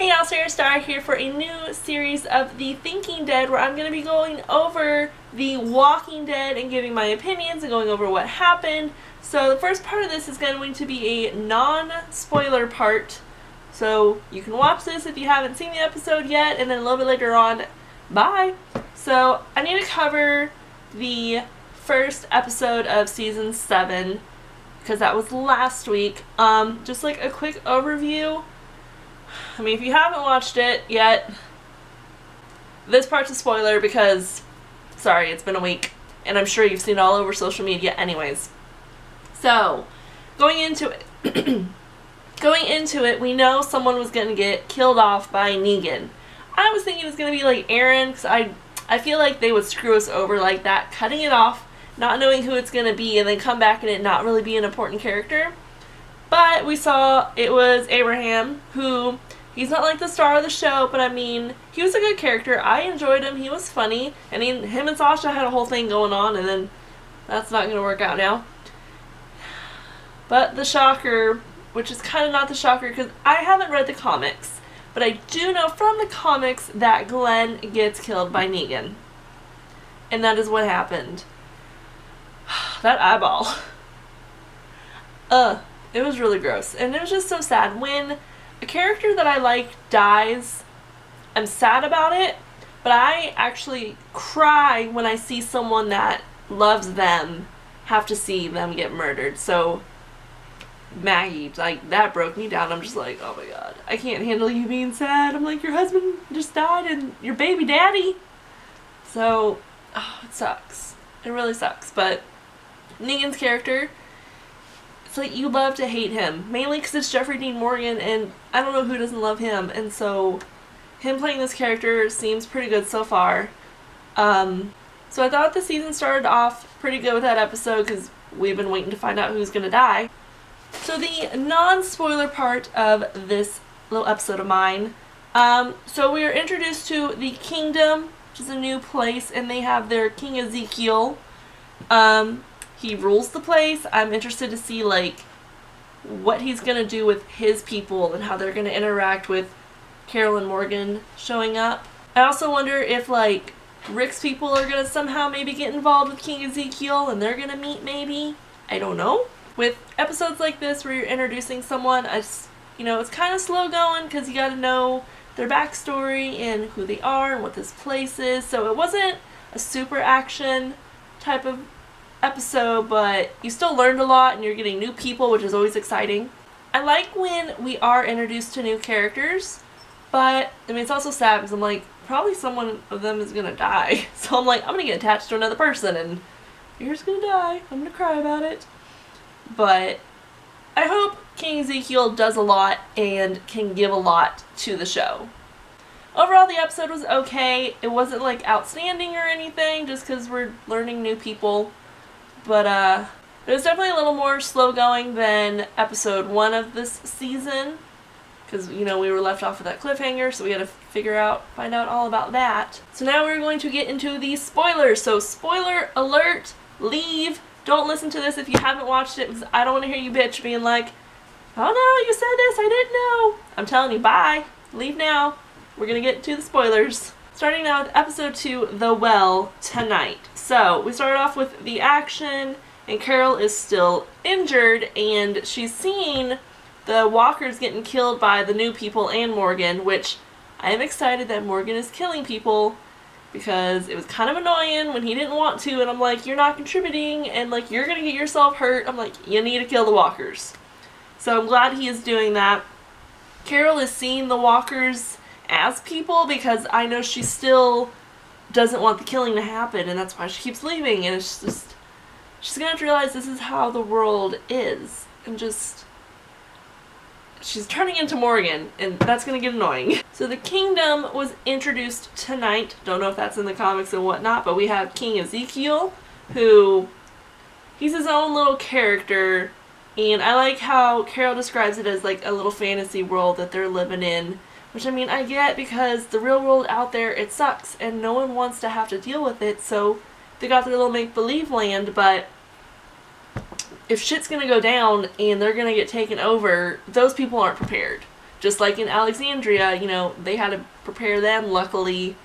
Hey y'all, Sarah Star here for a new series of The Thinking Dead where I'm going to be going over The Walking Dead and giving my opinions and going over what happened. So the first part of this is going to be a non-spoiler part. So you can watch this if you haven't seen the episode yet, and then a little bit later on, bye! So I need to cover the first episode of season 7 because that was last week. Just like a quick overview. I mean, if you haven't watched it yet, this part's a spoiler because, sorry, it's been a week, and I'm sure you've seen it all over social media anyways. So, going into it, we know someone was going to get killed off by Negan. I was thinking it was going to be like Aaron, because I feel like they would screw us over like that, cutting it off, not knowing who it's going to be, and then come back and it not really be an important character. But we saw it was Abraham, who, he's not like the star of the show, but I mean, he was a good character. I enjoyed him. He was funny. And him and Sasha had a whole thing going on, and then that's not going to work out now. But the shocker, which is kind of not the shocker because I haven't read the comics, but I do know from the comics that Glenn gets killed by Negan. And that is what happened. That eyeball. It was really gross. And it was just so sad. When a character that I like dies, I'm sad about it, but I actually cry when I see someone that loves them have to see them get murdered. So, Maggie, like, that broke me down. I'm just like, oh my god, I can't handle you being sad. I'm like, your husband just died and your baby daddy. So, it sucks. It really sucks. But Negan's character, it's like you love to hate him, mainly because it's Jeffrey Dean Morgan, and I don't know who doesn't love him, and so him playing this character seems pretty good so far. So I thought the season started off pretty good with that episode because we've been waiting to find out who's going to die. So the non-spoiler part of this little episode of mine, so we are introduced to the Kingdom, which is a new place, and they have their King Ezekiel. He rules the place. I'm interested to see, like, what he's going to do with his people and how they're going to interact with Carol and Morgan showing up. I also wonder if, like, Rick's people are going to somehow maybe get involved with King Ezekiel and they're going to meet maybe. I don't know. With episodes like this where you're introducing someone, it's kind of slow going because you got to know their backstory and who they are and what this place is. So it wasn't a super action type of episode, but you still learned a lot and you're getting new people, which is always exciting. I like when we are introduced to new characters, but I mean, it's also sad because I'm like, probably someone of them is gonna die. So I'm like, I'm gonna get attached to another person and you're just gonna die. I'm gonna cry about it. But I hope King Ezekiel does a lot and can give a lot to the show. Overall, the episode was okay. It wasn't like outstanding or anything, just because we're learning new people. But it was definitely a little more slow going than episode 1 of this season. Because, we were left off with that cliffhanger, so we had to find out all about that. So now we're going to get into the spoilers. So spoiler alert, leave. Don't listen to this if you haven't watched it, because I don't want to hear you bitch being like, oh no, you said this, I didn't know. I'm telling you, bye. Leave now. We're going to get to the spoilers. Starting now with episode 2, The Well, tonight. So, we started off with the action, and Carol is still injured, and she's seeing the walkers getting killed by the new people and Morgan, which I am excited that Morgan is killing people, because it was kind of annoying when he didn't want to, and I'm like, you're not contributing, and like, you're gonna get yourself hurt. I'm like, you need to kill the walkers. So I'm glad he is doing that. Carol is seeing the walkers as people because I know she still doesn't want the killing to happen, and that's why she keeps leaving, and it's just, she's gonna have to realize this is how the world is, and just, she's turning into Morgan, and that's gonna get annoying. So the Kingdom was introduced tonight. Don't know if that's in the comics and whatnot, but we have King Ezekiel, who, he's his own little character, and I like how Carol describes it as like a little fantasy world that they're living in. Which, I mean, I get because the real world out there, it sucks, and no one wants to have to deal with it, so they got their little make-believe land, but if shit's gonna go down and they're gonna get taken over, those people aren't prepared. Just like in Alexandria, you know, they had to prepare them, luckily.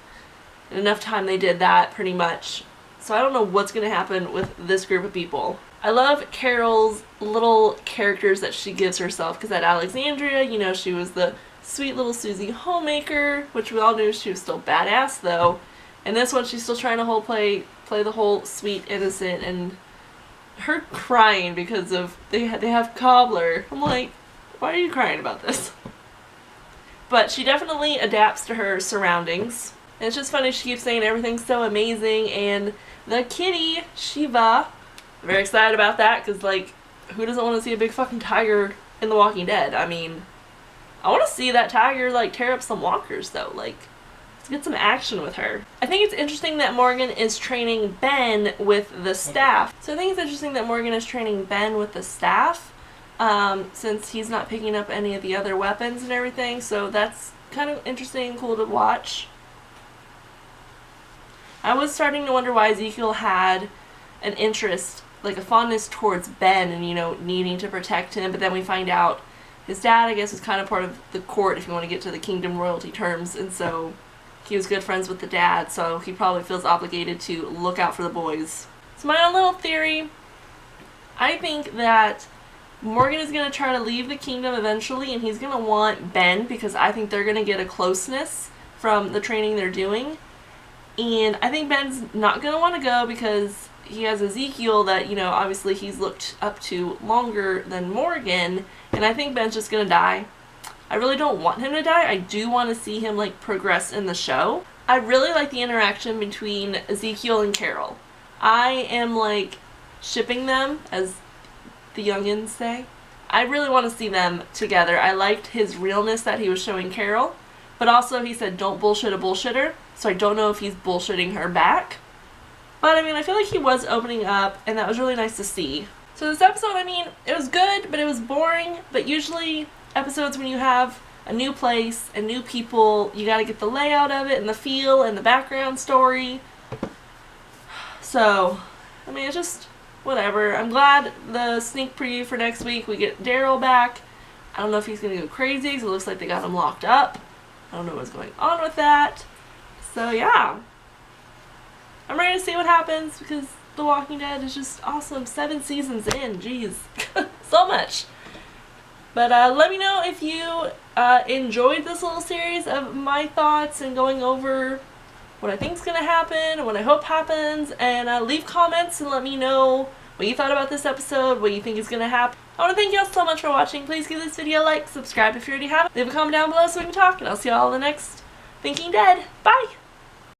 In enough time they did that, pretty much. So I don't know what's going to happen with this group of people. I love Carol's little characters that she gives herself, because at Alexandria, you know, she was the sweet little Susie homemaker, which we all knew she was still badass, though. And this one, she's still trying to play the whole sweet, innocent, and her crying because of they have Cobbler. I'm like, why are you crying about this? But she definitely adapts to her surroundings. And it's just funny, she keeps saying everything's so amazing, and the kitty, Shiva, I'm very excited about that, because, like, who doesn't want to see a big fucking tiger in The Walking Dead? I mean, I want to see that tiger, like, tear up some walkers, though. Like, let's get some action with her. I think it's interesting that Morgan is training Ben with the staff. Since he's not picking up any of the other weapons and everything, so that's kind of interesting and cool to watch. I was starting to wonder why Ezekiel had an interest, like a fondness towards Ben and, you know, needing to protect him, but then we find out his dad, I guess, is kind of part of the court, if you want to get to the kingdom royalty terms, and so he was good friends with the dad, so he probably feels obligated to look out for the boys. So my own little theory, I think that Morgan is going to try to leave the kingdom eventually, and he's going to want Ben, because I think they're going to get a closeness from the training they're doing. And I think Ben's not going to want to go because he has Ezekiel that, you know, obviously he's looked up to longer than Morgan, and I think Ben's just going to die. I really don't want him to die. I do want to see him, like, progress in the show. I really like the interaction between Ezekiel and Carol. I am, like, shipping them, as the youngins say. I really want to see them together. I liked his realness that he was showing Carol, but also he said, don't bullshit a bullshitter, so I don't know if he's bullshitting her back. But I mean, I feel like he was opening up, and that was really nice to see. So this episode, I mean, it was good, but it was boring. But usually episodes, when you have a new place and new people, you gotta get the layout of it and the feel and the background story. So, I mean, it's just whatever. I'm glad the sneak preview for next week, we get Daryl back. I don't know if he's gonna go crazy, because it looks like they got him locked up. I don't know what's going on with that. So yeah, I'm ready to see what happens, because The Walking Dead is just awesome. 7 seasons in, jeez, so much. But let me know if you enjoyed this little series of my thoughts and going over what I think is going to happen and what I hope happens, and leave comments and let me know what you thought about this episode, what you think is going to happen. I want to thank you all so much for watching. Please give this video a like, subscribe if you already haven't, leave a comment down below so we can talk, and I'll see you all in the next Thinking Dead. Bye!